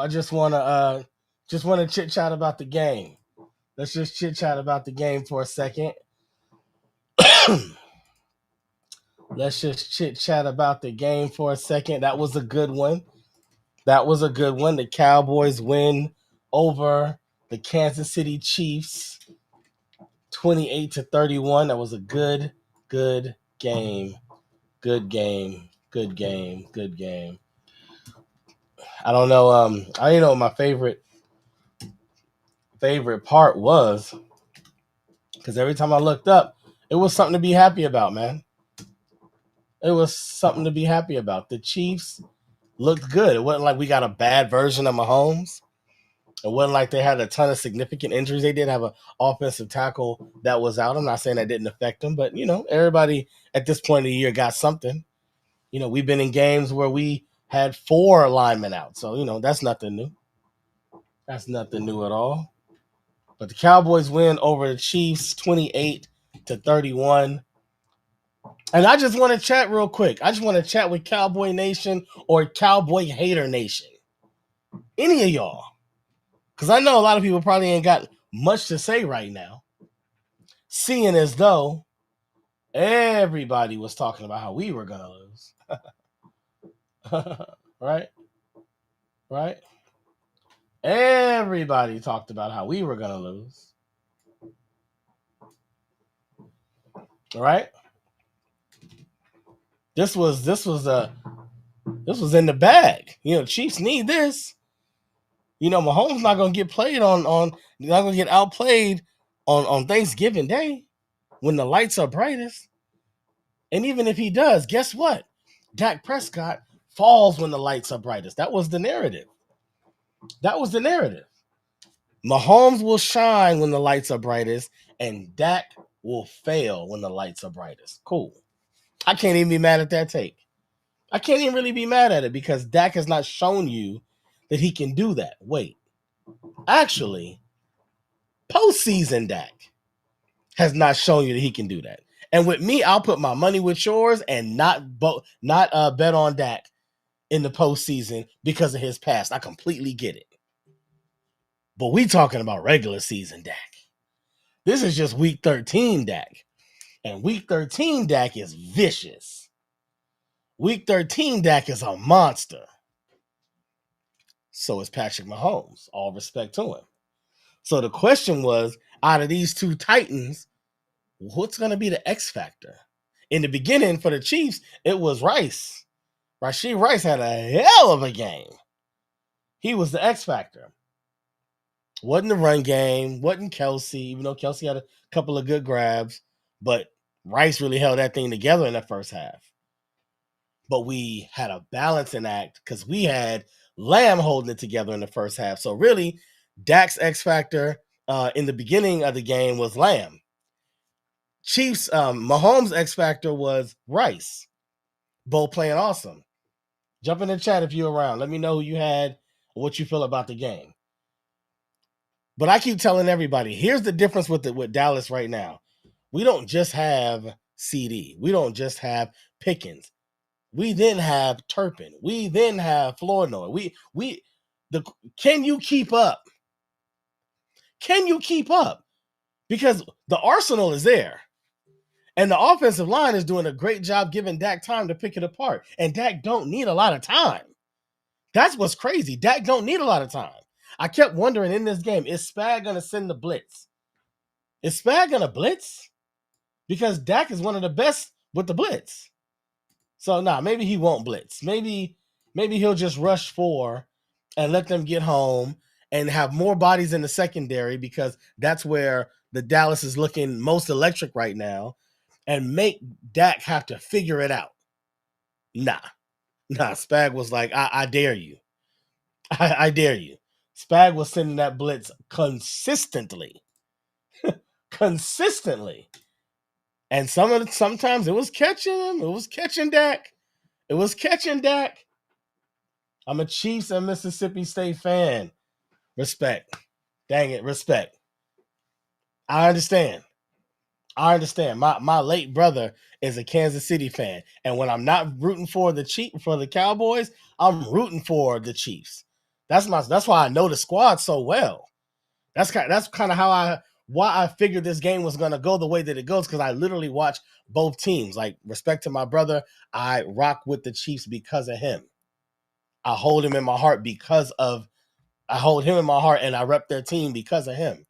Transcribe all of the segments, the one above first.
I just wanna chit chat about the game. Let's just chit chat about the game for a second. Let's just chit chat about the game for a second. That was a good one. That was a good one. The Cowboys win over the Kansas City Chiefs 28-31. That was a good game. Good game. Good game. Good game. I don't know. I don't know what my favorite part was, because every time I looked up, it was something to be happy about, man. It was something to be happy about. The Chiefs looked good. It wasn't like we got a bad version of Mahomes. It wasn't like they had a ton of significant injuries. They did have an offensive tackle that was out. I'm not saying that didn't affect them, but everybody at this point of the year got something. We've been in games where we had 4 linemen out, so that's nothing new. That's nothing new at all. But the Cowboys win over the Chiefs 28-31. And I just want to chat real quick. I just want to chat with Cowboy Nation or Cowboy Hater Nation. Any of y'all. Because I know a lot of people probably ain't got much to say right now. Seeing as though everybody was talking about how we were going to lose. Right? Right? Everybody talked about how we were going to lose. All right? This was in the bag. Chiefs need this. Mahomes not gonna get played not gonna get outplayed on Thanksgiving Day when the lights are brightest. And even if he does, guess what? Dak Prescott falls when the lights are brightest. That was the narrative. Mahomes will shine when the lights are brightest, and Dak will fail when the lights are brightest. Cool. I can't even be mad at that take. I can't even really be mad at it because Dak has not shown you that he can do that. Wait. Actually, postseason Dak has not shown you that he can do that. And with me, I'll put my money with yours and not bet on Dak in the postseason because of his past. I completely get it. But we talking about regular season Dak. This is just week 13 Dak. And week 13 Dak is vicious. Week 13 Dak is a monster. So is Patrick Mahomes. All respect to him. So the question was, out of these two Titans, what's going to be the X factor? In the beginning for the Chiefs, it was Rice. Rashee Rice had a hell of a game. He was the X factor. Wasn't the run game, wasn't Kelsey, even though Kelsey had a couple of good grabs, but Rice really held that thing together in the first half. But we had a balancing act because we had Lamb holding it together in the first half. So really, Dak's X factor in the beginning of the game was Lamb. Chiefs, Mahomes' X factor was Rice. Both playing awesome. Jump in the chat if you're around. Let me know who you had, what you feel about the game. But I keep telling everybody, here's the difference with Dallas right now. We don't just have CD. We don't just have Pickens. We then have Turpin. We then have Flournoy. Can you keep up? Can you keep up? Because the arsenal is there. And the offensive line is doing a great job giving Dak time to pick it apart. And Dak don't need a lot of time. That's what's crazy. Dak don't need a lot of time. I kept wondering in this game, is Spag going to send the blitz? Is Spag going to blitz? Because Dak is one of the best with the blitz. So, maybe he won't blitz. Maybe he'll just rush 4 and let them get home and have more bodies in the secondary because that's where the Dallas is looking most electric right now and make Dak have to figure it out. Nah, Spag was like, I dare you. I dare you. Spag was sending that blitz consistently. Consistently. And sometimes it was catching him. It was catching Dak. I'm a Chiefs and Mississippi State fan. Respect. Dang it, respect. I understand. My late brother is a Kansas City fan. And when I'm not rooting for the Cowboys, I'm rooting for the Chiefs. That's why I know the squad so well. That's kind of why I figured this game was gonna go the way that it goes, because I literally watch both teams. Like, respect to my brother, I rock with the Chiefs because of him. I hold him in my heart because of I hold him in my heart, and I rep their team because of him.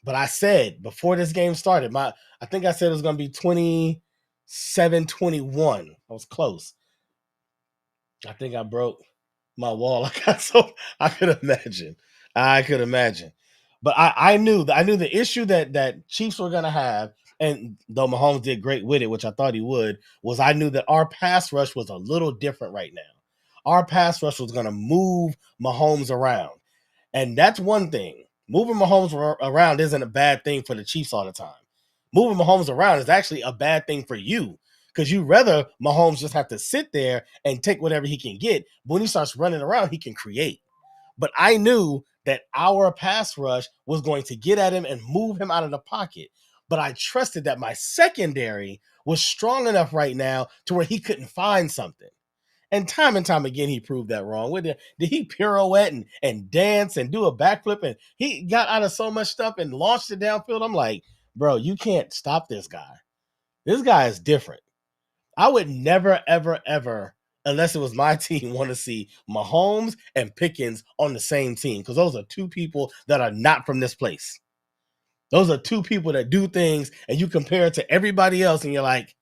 But I said before this game started, I think I said it was gonna be 27-21. I was close. I think I broke my wall. I got so I could imagine. I could imagine. But I knew the issue that Chiefs were gonna have, and though Mahomes did great with it, which I thought he would, was I knew that our pass rush was a little different right now. Our pass rush was gonna move Mahomes around. And that's one thing. Moving Mahomes around isn't a bad thing for the Chiefs all the time. Moving Mahomes around is actually a bad thing for you, because you rather Mahomes just have to sit there and take whatever he can get. But when he starts running around, he can create. But I knew that our pass rush was going to get at him and move him out of the pocket. But I trusted that my secondary was strong enough right now to where he couldn't find something. And time again, he proved that wrong. Did he pirouette and dance and do a backflip? And he got out of so much stuff and launched it downfield. I'm like, bro, you can't stop this guy. This guy is different. I would never, ever, ever, unless it was my team, want to see Mahomes and Pickens on the same team, because those are two people that are not from this place. Those are two people that do things, and you compare it to everybody else, and you're like,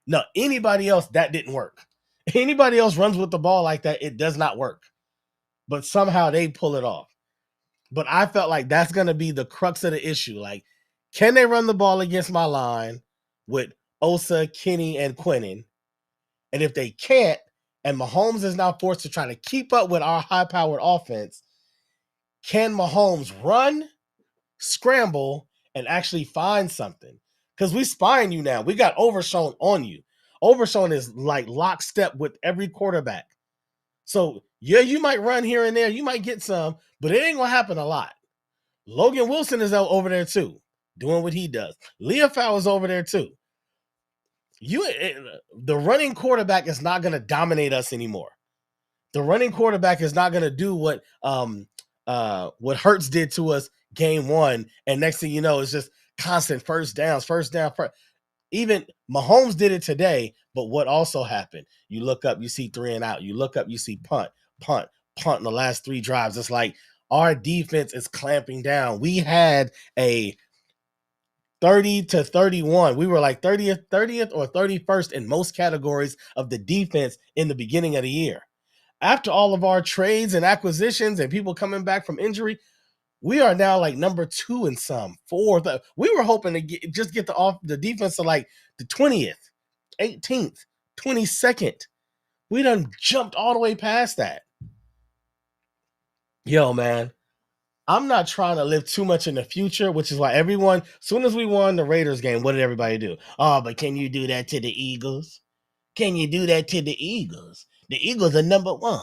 no, anybody else, that didn't work. Anybody else runs with the ball like that, it does not work. But somehow they pull it off. But I felt like that's going to be the crux of the issue. Like, can they run the ball against my line with Osa, Kenny, and Quinnen? And if they can't, and Mahomes is now forced to try to keep up with our high-powered offense, can Mahomes run, scramble, and actually find something? Because we spying you now. We got Overshown on you. Overshown is like lockstep with every quarterback. So, yeah, you might run here and there. You might get some, but it ain't going to happen a lot. Logan Wilson is over there too, doing what he does. Leofau is over there too. The running quarterback is not going to dominate us anymore. The running quarterback is not going to do what Hurts did to us game one, and next thing you know, it's just constant first downs, first down. Even Mahomes did it today, but what also happened? You look up, you see 3 and out. You look up, you see punt in the last 3 drives. It's like our defense is clamping down. We had a 30-31. We were like 30th or 31st in most categories of the defense in the beginning of the year. After all of our trades and acquisitions and people coming back from injury, we are now like number 2 in some, 4th. We were hoping to get the defense to like the 20th, 18th, 22nd. We done jumped all the way past that. Yo, man, I'm not trying to live too much in the future, which is why as soon as we won the Raiders game, what did everybody do? Oh, but can you do that to the Eagles? Can you do that to the Eagles? The Eagles are number 1.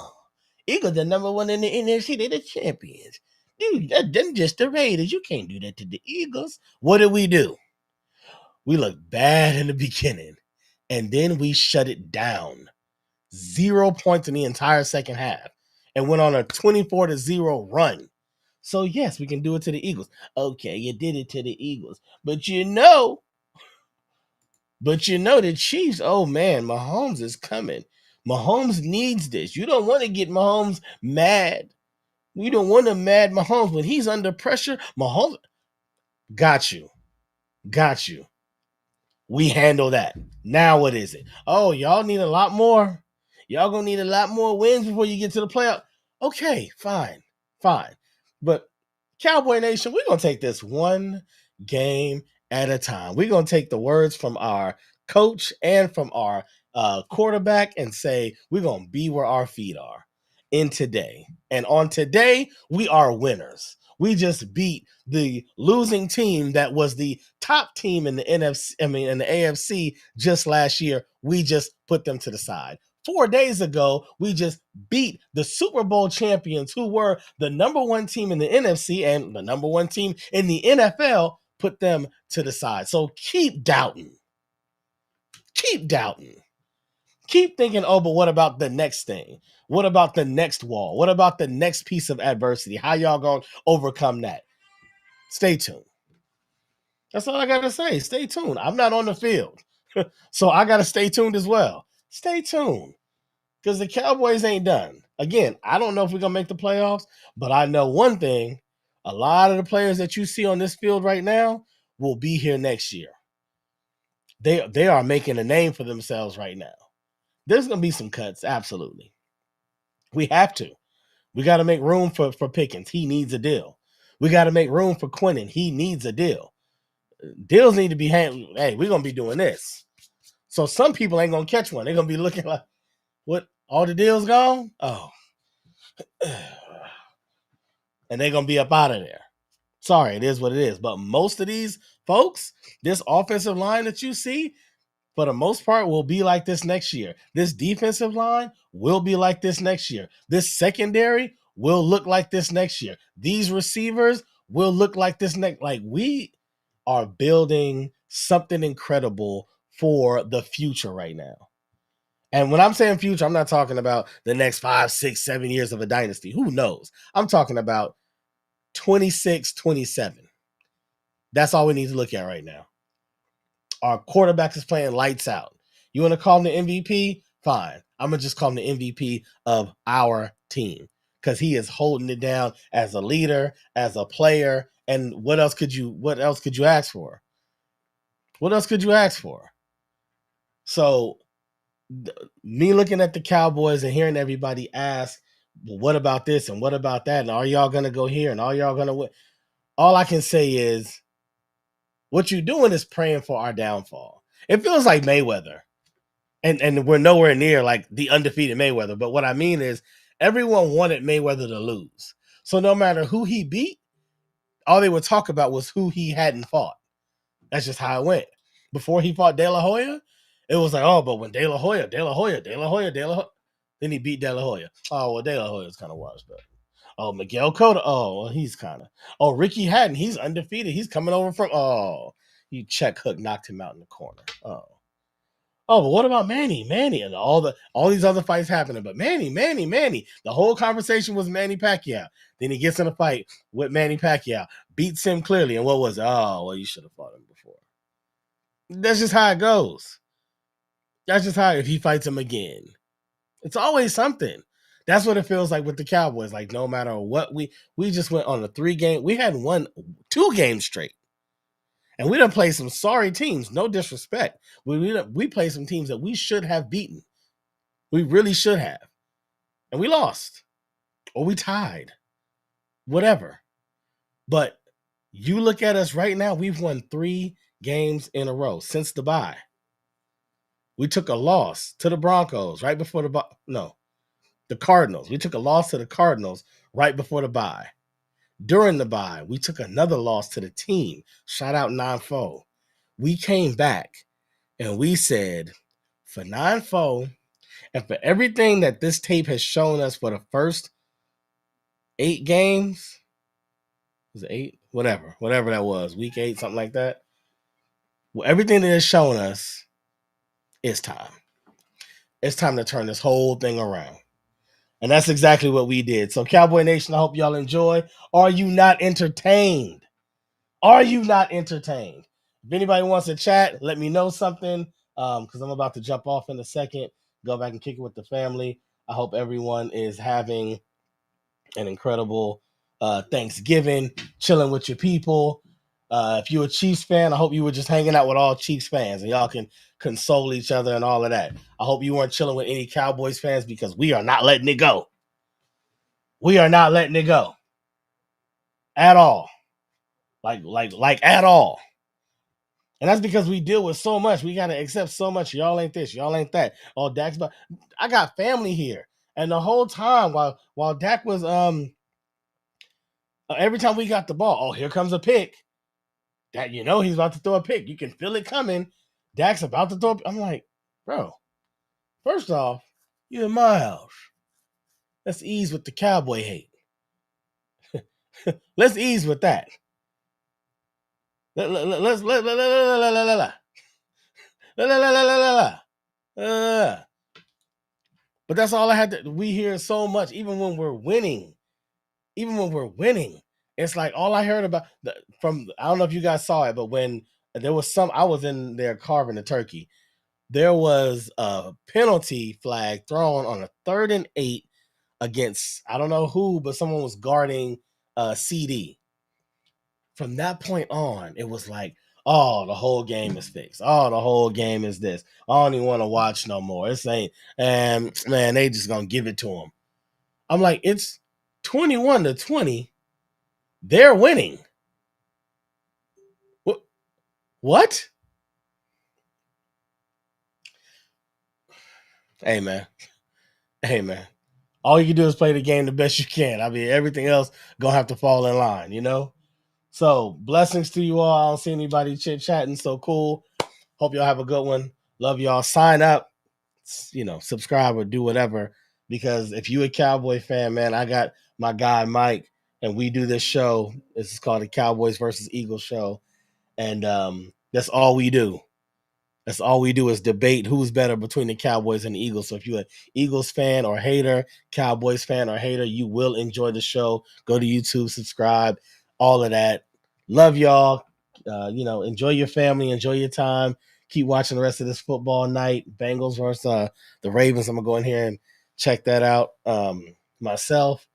Eagles are number 1 in the NFC. They're the champions. Dude, that's just the Raiders. You can't do that to the Eagles. What did we do? We looked bad in the beginning, and then we shut it down. 0 points in the entire second half, and went on a 24-0 run. So, yes, we can do it to the Eagles. Okay, you did it to the Eagles. But the Chiefs, oh, man, Mahomes is coming. Mahomes needs this. You don't want to get Mahomes mad. You don't want to mad Mahomes. When he's under pressure, Mahomes, got you. We handle that. Now what is it? Oh, y'all need a lot more. Y'all gonna need a lot more wins before you get to the playoff. Okay, fine. But Cowboy Nation, we're gonna take this one game at a time. We're gonna take the words from our coach and from our quarterback and say we're gonna be where our feet are in today. And on today, we are winners. We just beat the losing team that was the top team in the in the AFC just last year. We just put them to the side. 4 days ago, we just beat the Super Bowl champions, who were the number 1 team in the NFC and the number 1 team in the NFL, put them to the side. So keep doubting. Keep thinking, oh, but what about the next thing? What about the next wall? What about the next piece of adversity? How y'all gonna overcome that? Stay tuned. That's all I gotta say. Stay tuned. I'm not on the field, so I gotta stay tuned as well. Stay tuned because the Cowboys ain't done. Again, I don't know if we're gonna make the playoffs, but I know one thing: a lot of the players that you see on this field right now will be here next year. They are making a name for themselves right now. There's gonna be some cuts, absolutely. We have to. We got to make room for Pickens. He needs a deal. We got to make room for Quinnen. He needs a deal. Deals need to be handled. Hey, we're gonna be doing this. So some people ain't gonna catch one. They're gonna be looking like, what? All the deals gone? Oh, and they're gonna be up out of there. Sorry, it is what it is. But most of these folks, this offensive line that you see, for the most part, will be like this next year. This defensive line will be like this next year. This secondary will look like this next year. These receivers will look like this next. Like, we are building something incredible for the future right now. And when I'm saying future, I'm not talking about the next 5, 6, 7 years of a dynasty. Who knows? I'm talking about 26, 27. That's all we need to look at right now. Our quarterback is playing lights out. You want to call him the MVP? Fine. I'm going to just call him the MVP of our team because he is holding it down as a leader, as a player. And what else could you ask for? What else could you ask for? So me looking at the Cowboys and hearing everybody ask, well, what about this and what about that? And are y'all going to go here and are y'all going to win? All I can say is what you're doing is praying for our downfall. It feels like Mayweather. And we're nowhere near like the undefeated Mayweather. But what I mean is everyone wanted Mayweather to lose. So no matter who he beat, all they would talk about was who he hadn't fought. That's just how it went. Before he fought De La Hoya, it was like, oh, but when De La Hoya, then he beat De La Hoya. Oh, well, De La Hoya's kind of washed up. Oh, Miguel Cotto. Oh, well, he's kind of. Oh, Ricky Hatton. He's undefeated. He's coming over from. Oh, you check hook knocked him out in the corner. Oh, but what about Manny? Manny and all these other fights happening, but Manny. The whole conversation was Manny Pacquiao. Then he gets in a fight with Manny Pacquiao, beats him clearly, and what was it? Oh, well, you should have fought him before. That's just how it goes. That's just how if he fights him again, it's always something. That's what it feels like with the Cowboys. Like no matter what, we just went on a 3-game. We had won 2 games straight. And we done play some sorry teams. No disrespect. We played some teams that we should have beaten. We really should have. And we lost. Or we tied. Whatever. But you look at us right now, we've won 3 games in a row since the bye. We took a loss to the Broncos right before the bye. No, the Cardinals. We took a loss to the Cardinals right before the bye. During the bye, we took another loss to the team. Shout out 9-4. We came back and we said, for 9-4, and for everything that this tape has shown us for the first 8 games, was it 8? Whatever that was, week 8, something like that. Well, everything that has shown us, it's time. It's time to turn this whole thing around. And that's exactly what we did. So, Cowboy Nation, I hope y'all enjoy. Are you not entertained? Are you not entertained? If anybody wants to chat, let me know something because I'm about to jump off in a second, go back and kick it with the family. I hope everyone is having an incredible Thanksgiving, chilling with your people. If you're a Chiefs fan, I hope you were just hanging out with all Chiefs fans and y'all can console each other and all of that. I hope you weren't chilling with any Cowboys fans because we are not letting it go. We are not letting it go at all. Like at all. And that's because we deal with so much. We got to accept so much. Y'all ain't this. Y'all ain't that. Oh, Dak's but I got family here. And the whole time while Dak was every time we got the ball, oh, here comes a pick. That he's about to throw a pick. You can feel it coming. Dak's about to throw a, I'm like, bro, first off, you're in my house. Let's ease with the Cowboy hate. Let's ease with that. Let's But that's all I had to. We hear so much, even when we're winning. Even when we're winning, it's like all I heard about from. I don't know if you guys saw it, but when there was I was in there carving the turkey. There was a penalty flag thrown on a 3rd and 8 against I don't know who, but someone was guarding CD. From that point on, it was like, oh, the whole game is fixed. Oh, the whole game is this. I don't even want to watch no more. It's ain't, and man, they just gonna give it to them. I'm like, it's 21-20. They're winning. What? What? Hey man. Hey man. All you can do is play the game the best you can. I mean, everything else gonna have to fall in line, you know? So blessings to you all. I don't see anybody chit chatting. So cool. Hope y'all have a good one. Love y'all. Sign up, subscribe or do whatever. Because if you a Cowboy fan, man, I got my guy Mike, and we do this show. This is called the Cowboys versus Eagles show, and that's all we do. That's all we do is debate who's better between the Cowboys and the Eagles. So if you're an Eagles fan or hater, Cowboys fan or hater, you will enjoy the show. Go to YouTube, subscribe, all of that. Love y'all. Enjoy your family, enjoy your time. Keep watching the rest of this football night. Bengals versus the Ravens. I'm gonna go in here and check that out myself.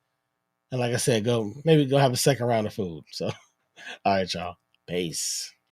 And like I said, go have a second round of food. So, all right, y'all. Peace.